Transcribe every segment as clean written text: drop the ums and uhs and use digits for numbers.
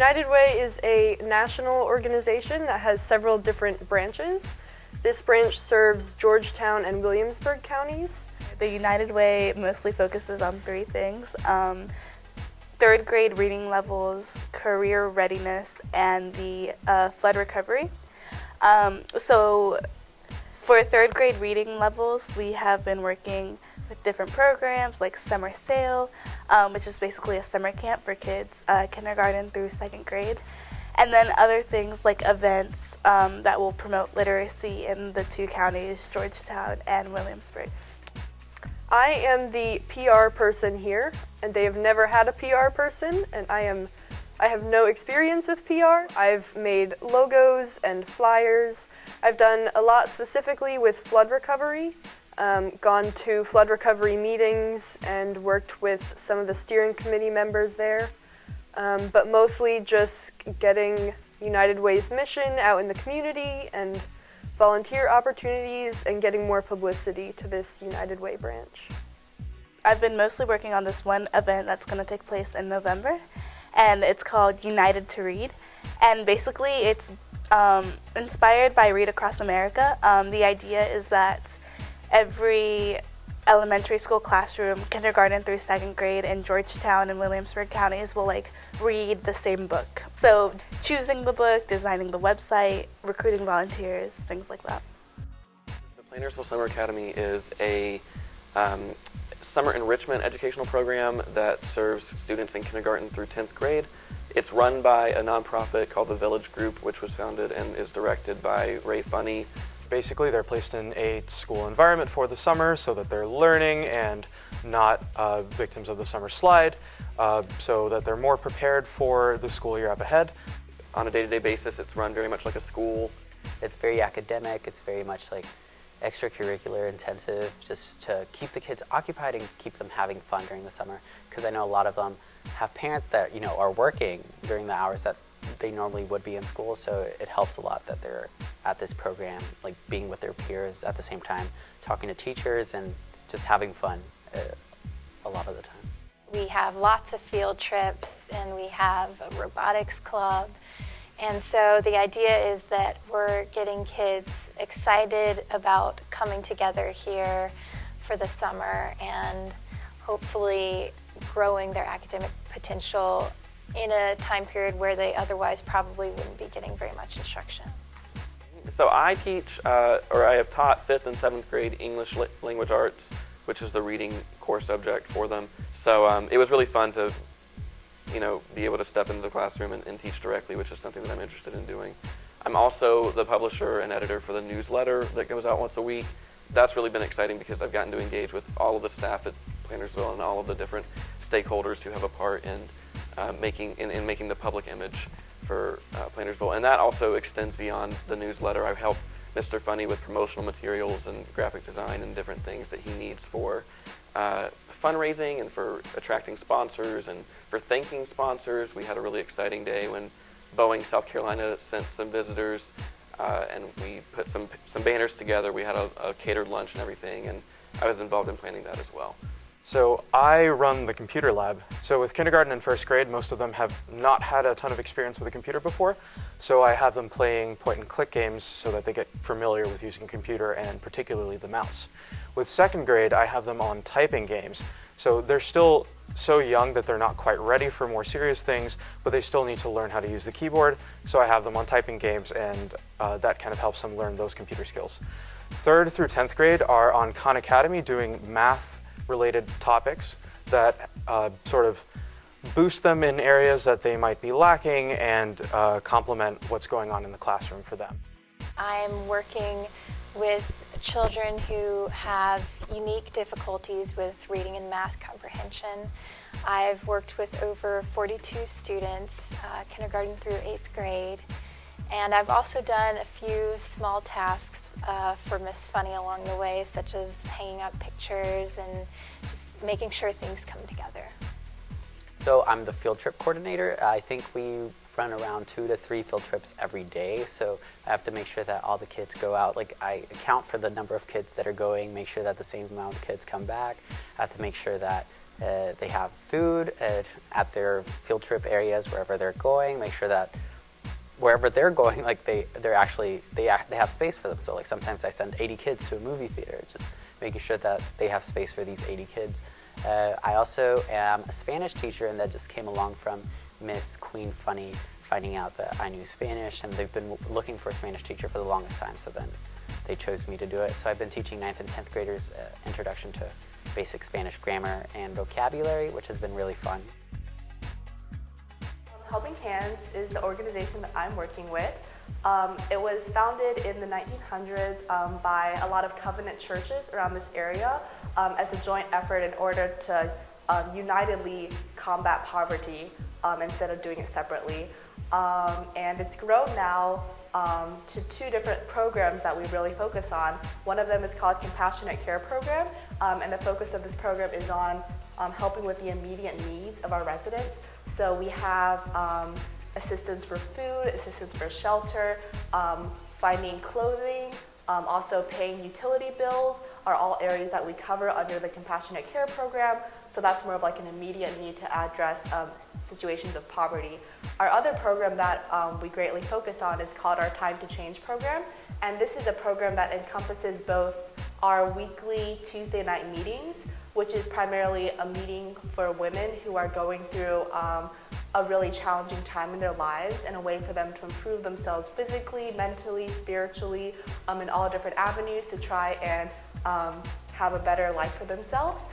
United Way is a national organization that has several different branches. This branch serves Georgetown and Williamsburg counties. The United Way mostly focuses on three things: third grade reading levels, career readiness, and the flood recovery. So for third grade reading levels, we have been working with different programs like Summer Sail, which is basically a summer camp for kids, kindergarten through second grade. And then other things like events that will promote literacy in the two counties, Georgetown and Williamsburg. I am the PR person here, and they have never had a PR person, and I have no experience with PR. I've made logos and flyers. I've done a lot specifically with flood recovery, gone to flood recovery meetings and worked with some of the steering committee members there, but mostly just getting United Way's mission out in the community and volunteer opportunities and getting more publicity to this United Way branch. I've been mostly working on this one event that's going to take place in November, and it's called United to Read. And basically it's inspired by Read Across America. The idea is that every elementary school classroom, kindergarten through second grade in Georgetown and Williamsburg counties will read the same book. So choosing the book, designing the website, recruiting volunteers, things like that. The Plainersville Summer Academy is a summer enrichment educational program that serves students in kindergarten through 10th grade. It's run by a nonprofit called the Village Group, which was founded and is directed by Ray Funny. Basically, they're placed in a school environment for the summer so that they're learning and not victims of the summer slide, so that they're more prepared for the school year up ahead. On a day-to-day basis, it's run very much like a school. It's very academic, it's very much extracurricular intensive, just to keep the kids occupied and keep them having fun during the summer. Because I know a lot of them have parents that are working during the hours that they normally would be in school, so it helps a lot that they're at this program, being with their peers at the same time, talking to teachers and just having fun a lot of the time. We have lots of field trips and we have a robotics club. And so the idea is that we're getting kids excited about coming together here for the summer and hopefully growing their academic potential in a time period where they otherwise probably wouldn't be getting very much instruction. So I teach, or I have taught 5th and 7th grade English language arts, which is the reading core subject for them. So it was really fun to be able to step into the classroom and teach directly, which is something that I'm interested in doing. I'm also the publisher and editor for the newsletter that goes out once a week. That's really been exciting because I've gotten to engage with all of the staff at Plainersville and all of the different stakeholders who have a part in making the public image for Plainersville. And that also extends beyond the newsletter. I've helped Mr. Funny with promotional materials and graphic design and different things that he needs for fundraising and for attracting sponsors and for thanking sponsors. We had a really exciting day when Boeing, South Carolina sent some visitors and we put some banners together. We had a catered lunch and everything, and I was involved in planning that as well. So I run the computer lab. So with kindergarten and first grade, most of them have not had a ton of experience with a computer before. So I have them playing point and click games so that they get familiar with using a computer and particularly the mouse. With second grade, I have them on typing games. So they're still so young that they're not quite ready for more serious things, but they still need to learn how to use the keyboard. So I have them on typing games, and that kind of helps them learn those computer skills. 3rd through 10th grade are on Khan Academy doing math-related topics that sort of boost them in areas that they might be lacking and complement what's going on in the classroom for them. I'm working with children who have unique difficulties with reading and math comprehension. I've worked with over 42 students, kindergarten through 8th grade, and I've also done a few small tasks for Miss Funny along the way, such as hanging up pictures and just making sure things come together. So I'm the field trip coordinator. I think we run around 2 to 3 field trips every day, so I have to make sure that all the kids go out. I account for the number of kids that are going, make sure that the same amount of kids come back. I have to make sure that They have food at their field trip areas wherever they're going. Make sure that wherever they're going, like they have space for them. So like sometimes I send 80 kids to a movie theater, just making sure that they have space for these 80 kids. I also am a Spanish teacher, and that just came along from Miss Queen Funny finding out that I knew Spanish, and they've been looking for a Spanish teacher for the longest time, so then they chose me to do it. So I've been teaching 9th and 10th graders Introduction to Basic Spanish Grammar and Vocabulary, which has been really fun. Helping Hands is the organization that I'm working with. It was founded in the 1900s by a lot of covenant churches around this area as a joint effort in order to unitedly combat poverty instead of doing it separately. And it's grown now to 2 different programs that we really focus on. One of them is called Compassionate Care Program, and the focus of this program is on helping with the immediate needs of our residents. So we have assistance for food, assistance for shelter, finding clothing, also paying utility bills are all areas that we cover under the Compassionate Care Program. So that's more of like an immediate need to address situations of poverty. Our other program that we greatly focus on is called our Time to Change program. And this is a program that encompasses both our weekly Tuesday night meetings, which is primarily a meeting for women who are going through a really challenging time in their lives, and a way for them to improve themselves physically, mentally, spiritually, in all different avenues to try and have a better life for themselves.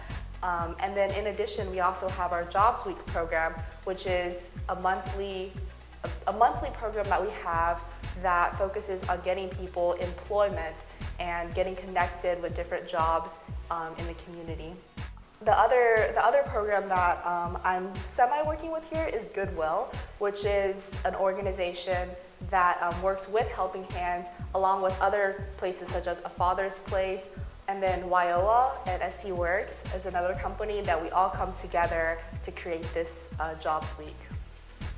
And then in addition, we also have our Jobs Week program, which is a monthly program that we have that focuses on getting people employment and getting connected with different jobs in the community. The other program that I'm semi-working with here is Goodwill, which is an organization that works with Helping Hands along with other places such as A Father's Place, and then Wyoa and SC Works is another company that we all come together to create this Jobs Week.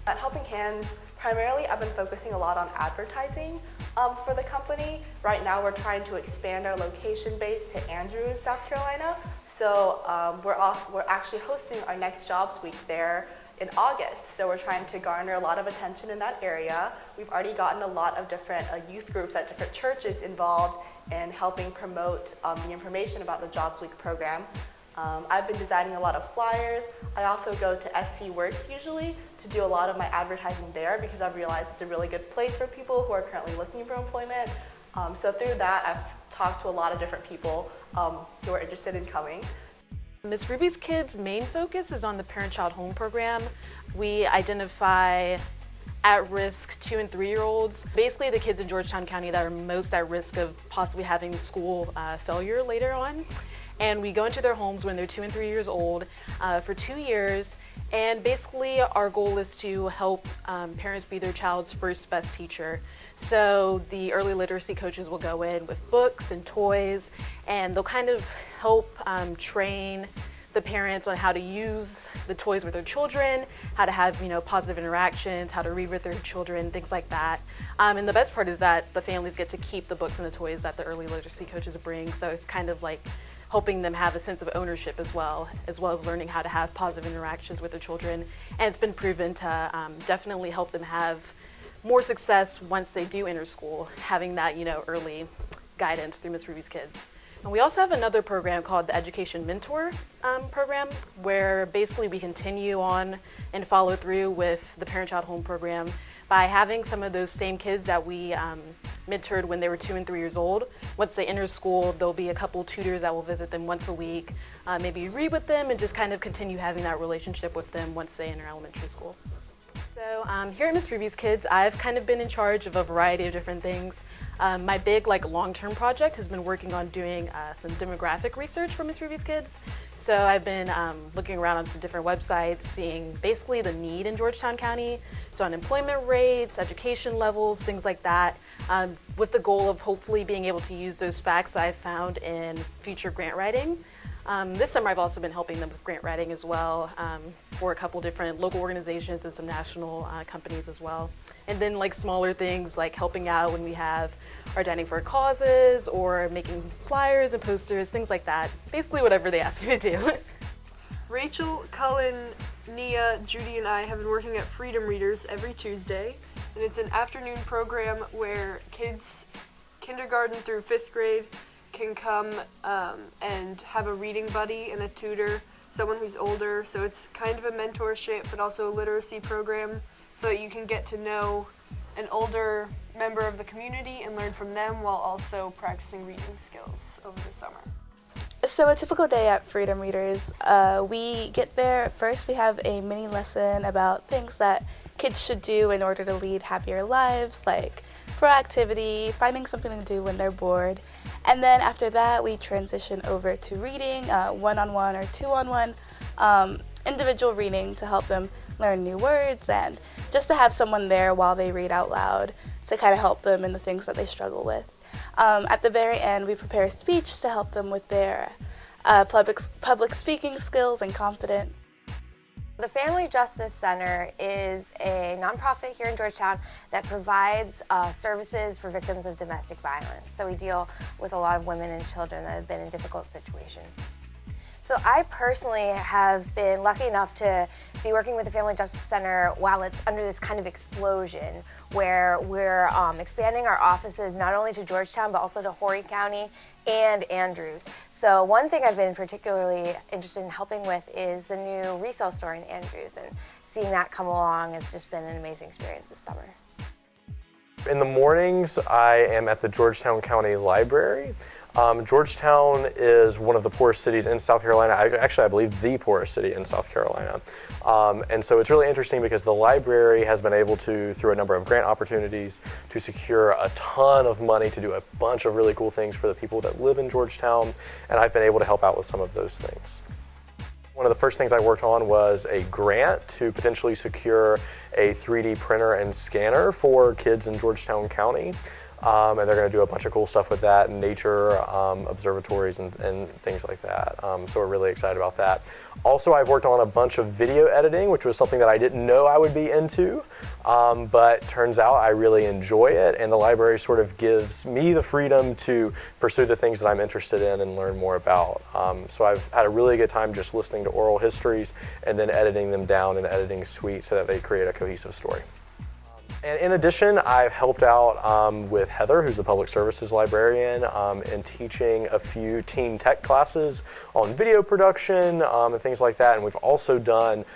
At Helping Hands, primarily I've been focusing a lot on advertising for the company. Right now we're trying to expand our location base to Andrews, South Carolina. So we're actually hosting our next Jobs Week there in August. So we're trying to garner a lot of attention in that area. We've already gotten a lot of different youth groups at different churches involved in helping promote the information about the Jobs Week program. I've been designing a lot of flyers. I also go to SC Works usually to do a lot of my advertising there because I've realized it's a really good place for people who are currently looking for employment. So through that, I've talked to a lot of different people who are interested in coming. Miss Ruby's Kids' main focus is on the Parent-Child Home program. We identify at-risk 2- and 3-year-olds, basically the kids in Georgetown County that are most at risk of possibly having school failure later on. And we go into their homes when they're 2 and 3 years old for 2 years. And basically our goal is to help parents be their child's first best teacher. So the early literacy coaches will go in with books and toys, and they'll kind of help train the parents on how to use the toys with their children, how to have positive interactions, how to read with their children, things like that. And the best part is that the families get to keep the books and the toys that the early literacy coaches bring. So it's kind of like helping them have a sense of ownership as well as learning how to have positive interactions with their children. And it's been proven to definitely help them have more success once they do enter school, having that early guidance through Miss Ruby's Kids. And we also have another program called the Education Mentor program, where basically we continue on and follow through with the Parent-Child Home program by having some of those same kids that we mentored when they were 2 and 3 years old. Once they enter school, there'll be a couple tutors that will visit them once a week, maybe read with them, and just kind of continue having that relationship with them once they enter elementary school. So here at Miss Ruby's Kids, I've kind of been in charge of a variety of different things. My big long-term project has been working on doing some demographic research for Miss Ruby's Kids. So I've been looking around on some different websites, seeing basically the need in Georgetown County, so unemployment rates, education levels, things like that, with the goal of hopefully being able to use those facts I've found in future grant writing. This summer I've also been helping them with grant writing as well for a couple different local organizations and some national companies as well. And then smaller things like helping out when we have our Dining for Causes or making flyers and posters, things like that. Basically whatever they ask me to do. Rachel, Cullen, Nia, Judi, and I have been working at Freedom Readers every Tuesday, and it's an afternoon program where kids, kindergarten through 5th grade, can come and have a reading buddy and a tutor, someone who's older, so it's kind of a mentorship but also a literacy program so that you can get to know an older member of the community and learn from them while also practicing reading skills over the summer. So a typical day at Freedom Readers, we get there. First we have a mini lesson about things that kids should do in order to lead happier lives, like proactivity, finding something to do when they're bored. And then after that we transition over to reading, one-on-one or two-on-one individual reading to help them learn new words and just to have someone there while they read out loud to kind of help them in the things that they struggle with. At the very end, we prepare a speech to help them with their public speaking skills and confidence. The Family Justice Center is a nonprofit here in Georgetown that provides services for victims of domestic violence. So we deal with a lot of women and children that have been in difficult situations. So I personally have been lucky enough to be working with the Family Justice Center while it's under this kind of explosion where we're expanding our offices not only to Georgetown but also to Horry County and Andrews. So one thing I've been particularly interested in helping with is the new resale store in Andrews, and seeing that come along has just been an amazing experience this summer. In the mornings, I am at the Georgetown County Library. Georgetown is one of the poorest cities in South Carolina. I believe the poorest city in South Carolina. And so it's really interesting because the library has been able to, through a number of grant opportunities, to secure a ton of money to do a bunch of really cool things for the people that live in Georgetown, and I've been able to help out with some of those things. One of the first things I worked on was a grant to potentially secure a 3D printer and scanner for kids in Georgetown County. And they're going to do a bunch of cool stuff with that, nature observatories and things like that. So we're really excited about that. Also, I've worked on a bunch of video editing, which was something that I didn't know I would be into, but turns out I really enjoy it, and the library sort of gives me the freedom to pursue the things that I'm interested in and learn more about. So I've had a really good time just listening to oral histories and then editing them down in the editing suite so that they create a cohesive story. And in addition, I've helped out with Heather, who's the public services librarian, in teaching a few teen tech classes on video production and things like that. And we've also done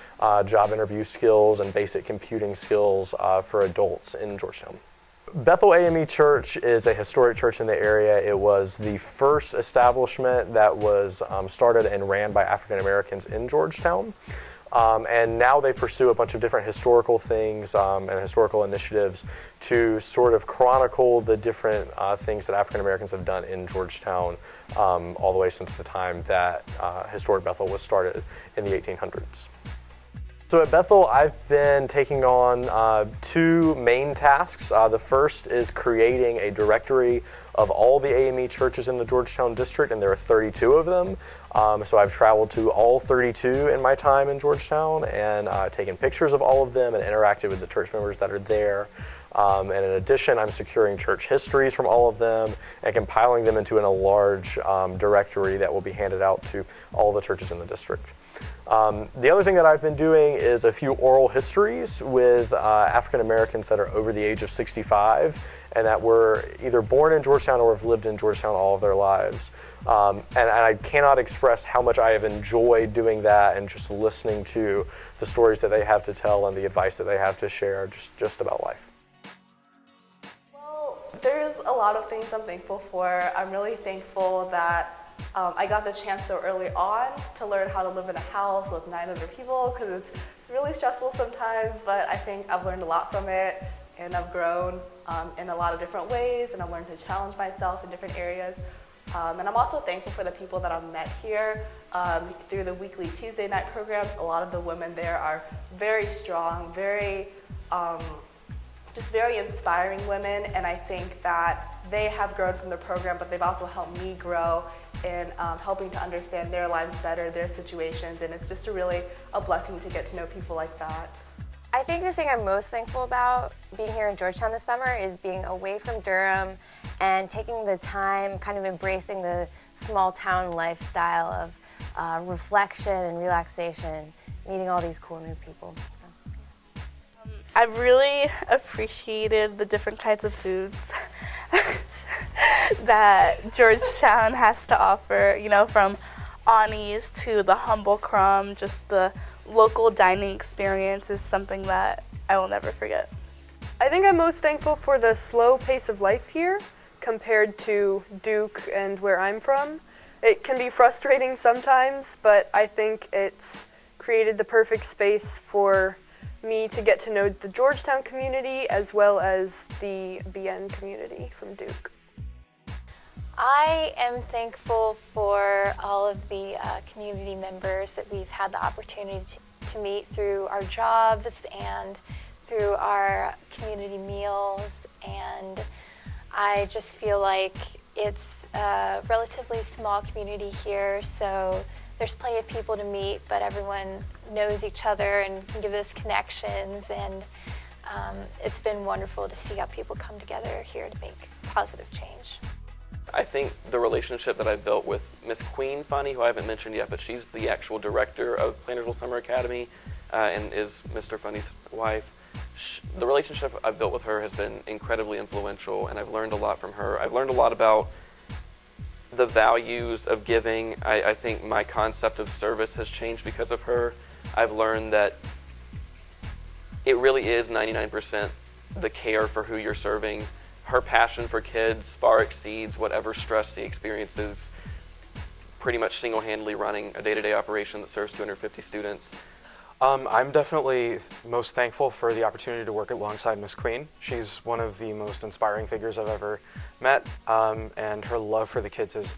job interview skills and basic computing skills for adults in Georgetown. Bethel AME Church is a historic church in the area. It was the first establishment that was started and ran by African Americans in Georgetown. And now they pursue a bunch of different historical things and historical initiatives to sort of chronicle the different things that African Americans have done in Georgetown all the way since the time that historic Bethel was started in the 1800s. So at Bethel, I've been taking on two main tasks. The first is creating a directory of all the AME churches in the Georgetown district, and there are 32 of them. So I've traveled to all 32 in my time in Georgetown and taken pictures of all of them and interacted with the church members that are there. And in addition, I'm securing church histories from all of them and compiling them into a large directory that will be handed out to all the churches in the district. The other thing that I've been doing is a few oral histories with African Americans that are over the age of 65 and that were either born in Georgetown or have lived in Georgetown all of their lives. And I cannot express how much I have enjoyed doing that and just listening to the stories that they have to tell and the advice that they have to share just about life. Well, there's a lot of things I'm thankful for. I'm really thankful that I got the chance so early on to learn how to live in a house with 9 other people, because it's really stressful sometimes, but I think I've learned a lot from it, and I've grown in a lot of different ways, and I've learned to challenge myself in different areas. And I'm also thankful for the people that I've met here through the weekly Tuesday night programs. A lot of the women there are very strong, just very inspiring women, and I think that they have grown from the program, but they've also helped me grow in helping to understand their lives better, their situations, and it's just really a blessing to get to know people like that. I think the thing I'm most thankful about being here in Georgetown this summer is being away from Durham and taking the time, kind of embracing the small town lifestyle reflection and relaxation, meeting all these cool new people. So. I've really appreciated the different kinds of foods that Georgetown has to offer, you know, from Anis to the humble crumb. Just the local dining experience is something that I will never forget. I think I'm most thankful for the slow pace of life here compared to Duke and where I'm from. It can be frustrating sometimes, but I think it's created the perfect space for me to get to know the Georgetown community as well as the BN community from Duke. I am thankful for all of the community members that we've had the opportunity to meet through our jobs and through our community meals, and I just feel like it's a relatively small community here, so there's plenty of people to meet, but everyone knows each other and can give us connections, and it's been wonderful to see how people come together here to make positive change. I think the relationship that I've built with Miss Queen Funny, who I haven't mentioned yet, but she's the actual director of Plantersville Summer Academy and is Mr. Funny's wife. The relationship I've built with her has been incredibly influential, and I've learned a lot from her. I've learned a lot about the values of giving. I think my concept of service has changed because of her. I've learned that it really is 99% the care for who you're serving. Her passion for kids far exceeds whatever stress she experiences, pretty much single-handedly running a day-to-day operation that serves 250 students. I'm definitely most thankful for the opportunity to work alongside Miss Queen. She's one of the most inspiring figures I've ever met, and her love for the kids is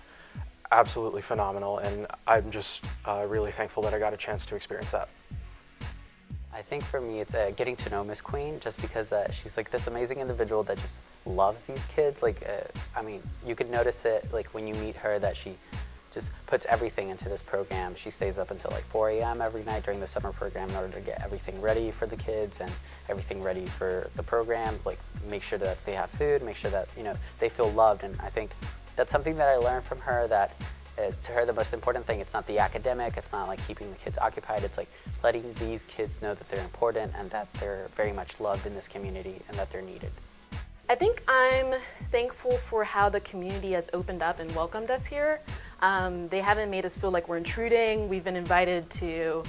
absolutely phenomenal, and I'm just really thankful that I got a chance to experience that. I think for me it's getting to know Miss Queen, just because she's like this amazing individual that just loves these kids. Like, I mean, you could notice it like when you meet her that she just puts everything into this program. She stays up until like 4 a.m. every night during the summer program in order to get everything ready for the kids and everything ready for the program, like make sure that they have food, make sure that, you know, they feel loved. And I think that's something that I learned from her, that to her the most important thing, it's not the academic, it's not like keeping the kids occupied, it's like letting these kids know that they're important and that they're very much loved in this community and that they're needed. I think I'm thankful for how the community has opened up and welcomed us here. They haven't made us feel like we're intruding. We've been invited to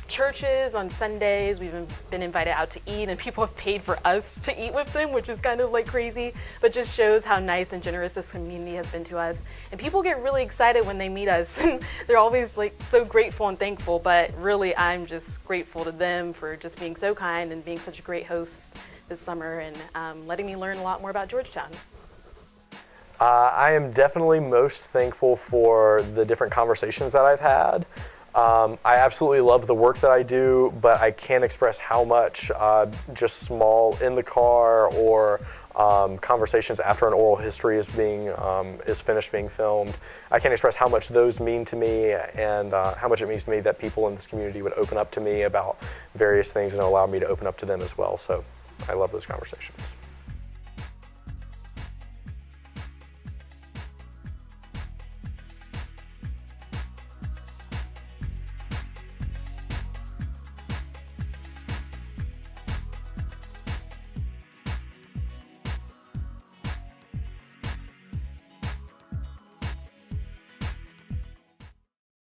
churches on Sundays. We've been invited out to eat, and people have paid for us to eat with them, which is kind of like crazy, but just shows how nice and generous this community has been to us. And people get really excited when they meet us, and they're always like so grateful and thankful, but really I'm just grateful to them for just being so kind and being such a great host this summer and letting me learn a lot more about Georgetown. I am definitely most thankful for the different conversations that I've had. I absolutely love the work that I do, but I can't express how much just small in the car or conversations after an oral history is finished being filmed. I can't express how much those mean to me and how much it means to me that people in this community would open up to me about various things and allow me to open up to them as well. So I love those conversations.